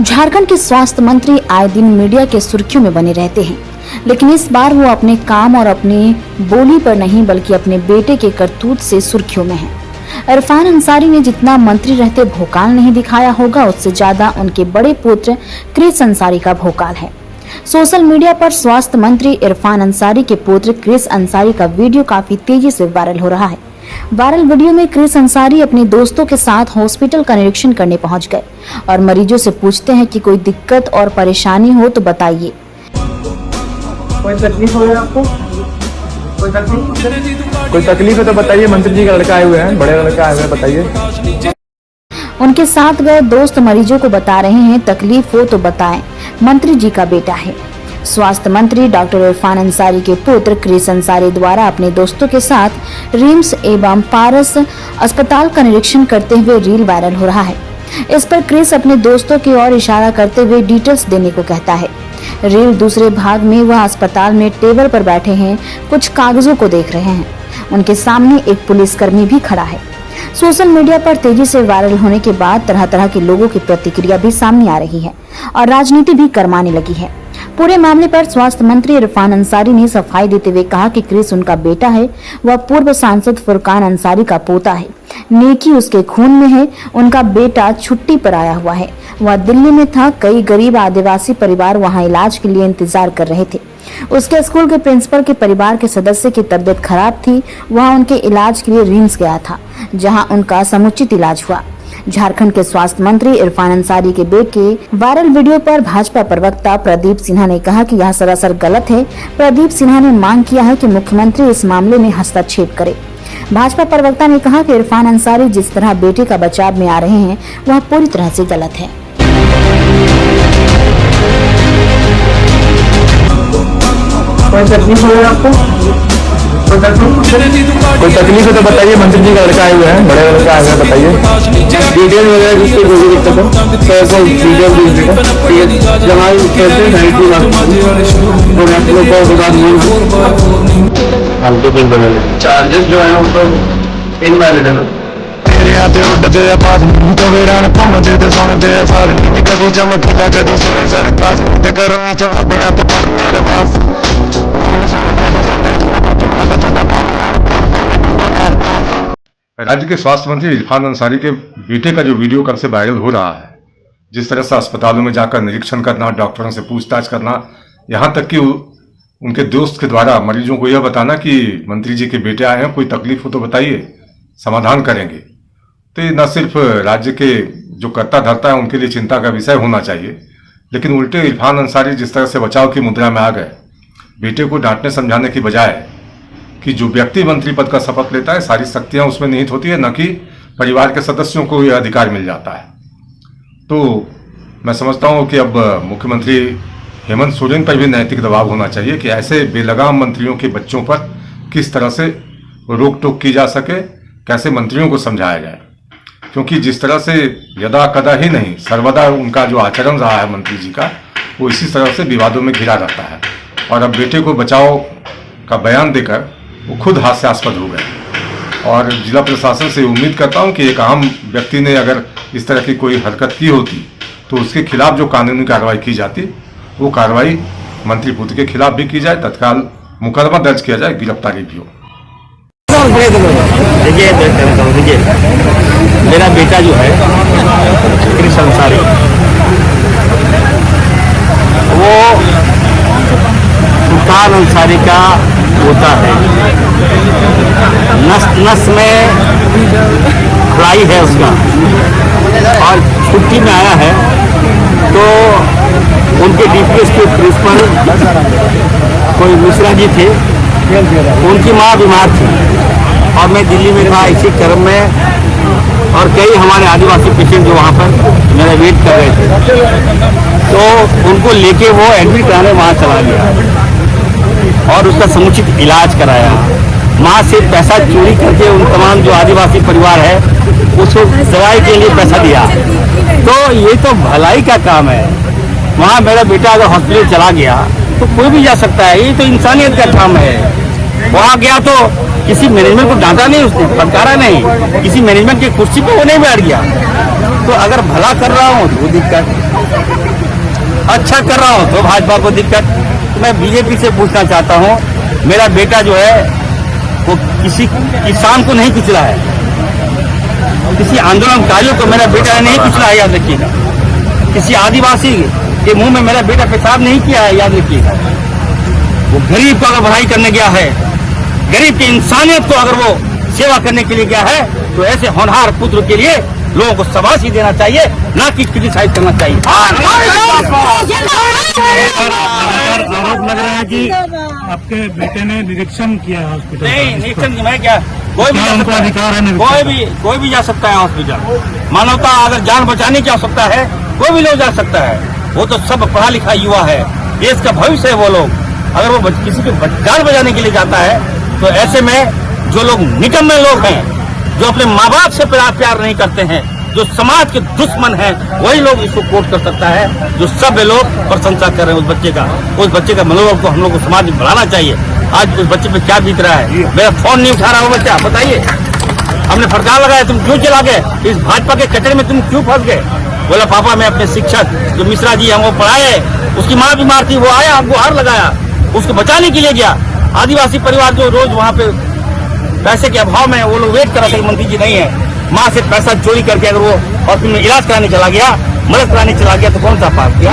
झारखंड के स्वास्थ्य मंत्री आए दिन मीडिया के सुर्खियों में बने रहते हैं, लेकिन इस बार वो अपने काम और अपनी बोली पर नहीं बल्कि अपने बेटे के करतूत से सुर्खियों में हैं। इरफान अंसारी ने जितना मंत्री रहते भोकाल नहीं दिखाया होगा, उससे ज्यादा उनके बड़े पुत्र क्रिस अंसारी का भोकाल है। सोशल मीडिया पर स्वास्थ्य मंत्री इरफान अंसारी के पुत्र क्रिस अंसारी का वीडियो काफी तेजी से वायरल हो रहा है। वायरल वीडियो में क्रिस अंसारी अपने दोस्तों के साथ हॉस्पिटल का निरीक्षण करने पहुंच गए और मरीजों से पूछते हैं कि कोई दिक्कत और परेशानी हो तो बताइए। कोई तकलीफ हो आपको? कोई तकलीफ है तो बताइए। मंत्री जी का लड़का आए हुए हैं, बड़े लड़का आए हुए हैं, बताइए। उनके साथ गए दोस्त मरीजों को बता रहे हैं, तकलीफ हो तो बताएं, मंत्री जी का बेटा है। स्वास्थ्य मंत्री डॉक्टर इरफान अंसारी के पुत्र क्रिस अंसारी द्वारा अपने दोस्तों के साथ रिम्स एवं पारस अस्पताल का निरीक्षण करते हुए रील वायरल हो रहा है। इस पर क्रिस अपने दोस्तों की ओर इशारा करते हुए डिटेल्स देने को कहता है। रील दूसरे भाग में वह अस्पताल में टेबल पर बैठे हैं, कुछ कागजों को देख रहे हैं। उनके सामने एक पुलिसकर्मी भी खड़ा है। सोशल मीडिया पर तेजी से वायरल होने के बाद तरह तरह के लोगों की प्रतिक्रिया भी सामने आ रही है और राजनीति भी गरमाने लगी है। पूरे मामले पर स्वास्थ्य मंत्री इरफान अंसारी ने सफाई देते हुए कहा कि क्रिस उनका बेटा है, वह पूर्व सांसद फुरकान अंसारी का पोता है, नेकी उसके खून में है। उनका बेटा छुट्टी पर आया हुआ है, वह दिल्ली में था। कई गरीब आदिवासी परिवार वहां इलाज के लिए इंतजार कर रहे थे। उसके स्कूल के प्रिंसिपल के परिवार के सदस्य की तबीयत खराब थी, वह उनके इलाज के लिए रिम्स गया था, जहां उनका समुचित इलाज हुआ। झारखंड के स्वास्थ्य मंत्री इरफान अंसारी के बेटे वायरल वीडियो पर भाजपा प्रवक्ता प्रदीप सिन्हा ने कहा कि यह सरासर गलत है। प्रदीप सिन्हा ने मांग किया है कि मुख्यमंत्री इस मामले में हस्तक्षेप करे। भाजपा प्रवक्ता ने कहा कि इरफान अंसारी जिस तरह बेटे का बचाव में आ रहे हैं, वह पूरी तरह से गलत है। कोई तकलीफ हो आपको? कोई तकलीफ है तो बताइए। मंत्री जी का लड़का आए हुए हैं, बड़े लड़का आए हुए हैं, बताइए। डिटेल वगैरह जिसकी कोई दिक्कत हो तो डिटेल जमा चार्जेस जो है उनको इनवैलिड है। उड़ते पास वेरान घूमते तो सुनते सारे कभी चमकता कभी सुने सर पास करो चाहते राज्य के स्वास्थ्य मंत्री इरफान अंसारी के बेटे का जो वीडियो कल से वायरल हो रहा है, जिस तरह से अस्पतालों में जाकर निरीक्षण करना, डॉक्टरों से पूछताछ करना, यहाँ तक कि उनके दोस्त के द्वारा मरीजों को यह बताना कि मंत्री जी के बेटे आए हैं, कोई तकलीफ हो तो बताइए, समाधान करेंगे। तो ये न सिर्फ राज्य के जो कर्ता धर्ता है उनके लिए चिंता का विषय होना चाहिए, लेकिन उल्टे इरफान अंसारी जिस तरह से बचाव की मुद्रा में आ गए, बेटे को डांटने समझाने की बजाय कि जो व्यक्ति मंत्री पद का शपथ लेता है सारी शक्तियां उसमें निहित होती है, न कि परिवार के सदस्यों को यह अधिकार मिल जाता है। तो मैं समझता हूं कि अब मुख्यमंत्री हेमंत सोरेन पर भी नैतिक दबाव होना चाहिए कि ऐसे बेलगाम मंत्रियों के बच्चों पर किस तरह से रोक टोक की जा सके, कैसे मंत्रियों को समझाया जाए। क्योंकि जिस तरह से यदा कदा ही नहीं सर्वदा उनका जो आचरण रहा है मंत्री जी का, वो इसी तरह से विवादों में घिरा रहता है। और अब बेटे को बचाओ का बयान देकर वो खुद हास्यास्पद हो गए। और जिला प्रशासन से उम्मीद करता हूं कि एक आम व्यक्ति ने अगर इस तरह की कोई हरकत की होती तो उसके खिलाफ जो कानूनी कार्रवाई की जाती, वो कार्रवाई मंत्री पुत्र के खिलाफ भी की जाए, तत्काल मुकदमा दर्ज किया जाए, गिरफ्तारी भी हो। देखिए मेरा बेटा जो है क्रिस अंसारी, वो फुरकान अंसारी का पोता है। नस नस में खलाई है उसका, और छुट्टी में आया है। तो उनके डीपीएस के प्रिंसिपल कोई मिश्रा जी थे, उनकी माँ बीमार थी और मैं दिल्ली में रहा इसी क्रम में, और कई हमारे आदिवासी पेशेंट जो वहाँ पर मेरा वेट कर रहे थे, तो उनको लेके वो एडमिट कराने वहाँ चला गया और उसका समुचित इलाज कराया। वहाँ से पैसा चोरी करके उन तमाम जो आदिवासी परिवार है उसको दवाई के लिए पैसा दिया। तो ये तो भलाई का काम है। वहाँ मेरा बेटा अगर हॉस्पिटल चला गया तो कोई भी जा सकता है, ये तो इंसानियत का काम है। वहाँ गया तो किसी मैनेजमेंट को डांटा नहीं, उसने फटकारा नहीं, किसी मैनेजमेंट की कुर्सी पे वो नहीं बैठ गया। तो अगर भला कर रहा हूँ तो दिक्कत अच्छा कर रहा हूँ तो भाजपा को दिक्कत। तो मैं बीजेपी से पूछना चाहता हूँ, मेरा बेटा जो है वो किसी किसान को नहीं कुचला है, किसी आंदोलनकारियों को मेरा बेटा ने नहीं कुचला है, याद रखिएगा। किसी आदिवासी के मुंह में मेरा बेटा पेशाब नहीं किया है, याद रखिएगा। वो गरीब को अगर भलाई करने गया है, गरीब की इंसानियत को अगर वो सेवा करने के लिए गया है, तो ऐसे होनहार पुत्र के लिए लोगों को शाबाशी देना चाहिए, ना कि क्रिटिसाइज करना चाहिए। आरोप लग रहा है कि आपके बेटे ने निरीक्षण किया है हॉस्पिटल। नहीं, निरीक्षण की मैं क्या, कोई भी जा उनका सकता है, अधिकार है निरीक्षण। कोई भी जा सकता है हॉस्पिटल। मानवता अगर जान बचाने की आवश्यकता है, कोई भी लोग जा सकता है। वो तो सब पढ़ा लिखा युवा है, देश का भविष्य है। वो लोग अगर वो किसी की जान बचाने के लिए जाता है, तो ऐसे में जो लोग निकम्मे लोग हैं, जो अपने माँ बाप से प्यार नहीं करते हैं, जो समाज के दुश्मन हैं, वही लोग इसको कोट कर सकता है। जो सब लोग प्रशंसा कर रहे हैं उस बच्चे का मनोबल को हम लोग को समाज में बढ़ाना चाहिए। आज उस बच्चे पे क्या बीत रहा है, मेरा फोन नहीं उठा रहा वो बच्चा, बताइए। हमने फटकार लगाया, तुम क्यों चला गए, इस भाजपा के कचरे में तुम क्यों फंस गए। बोला पापा मैं अपने शिक्षक जो मिश्रा जी हम वो पढ़ाए, उसकी माँ बीमार थी, वो आया गुहार लगाया, उसको बचाने के लिए गया। आदिवासी परिवार जो रोज वहाँ पे पैसे के अभाव में वो लोग वेट कर रहे थे, मंत्री जी नहीं है, माँ से पैसा चोरी करके अगर वो हॉस्पिटल में इलाज कराने चला गया, मदद कराने चला गया, तो कौन सा पाप किया?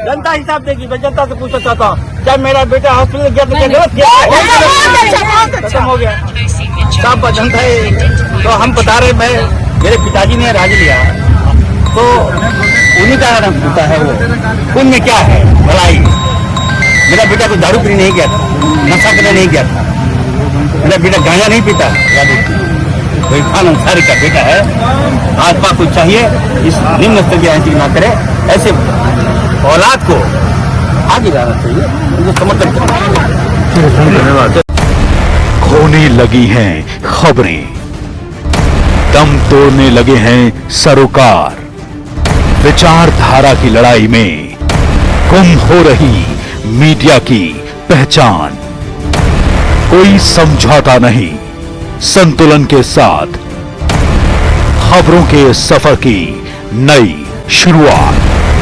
जनता हिसाब देगी। मैं जनता से पूछना चाहता हूँ, क्या मेरा बेटा हॉस्पिटल गया तो क्या गलत किया? खत्म हो गया साहब, जनता है। तो हम बता रहे, मैं मेरे पिताजी ने राज्य लिया, तो उन्हीं का नाम पूछता है वो उनमें क्या है भलाई। मेरा बेटा को दारू पीने नहीं गया था, नशा करने नहीं गया था, मेरा बेटा गांजा नहीं पीता। कोई खान अंसारी का बेटा है। भाजपा को चाहिए इस निम्न स्तर की राजनीति ना करे, ऐसे औलाद को आगे जाना चाहिए, उनको समर्थन धन्यवाद। खोने लगी हैं खबरें, दम तोड़ने लगे हैं सरोकार, विचारधारा की लड़ाई में गुम हो रही मीडिया की पहचान। कोई समझौता नहीं, संतुलन के साथ खबरों के सफर की नई शुरुआत।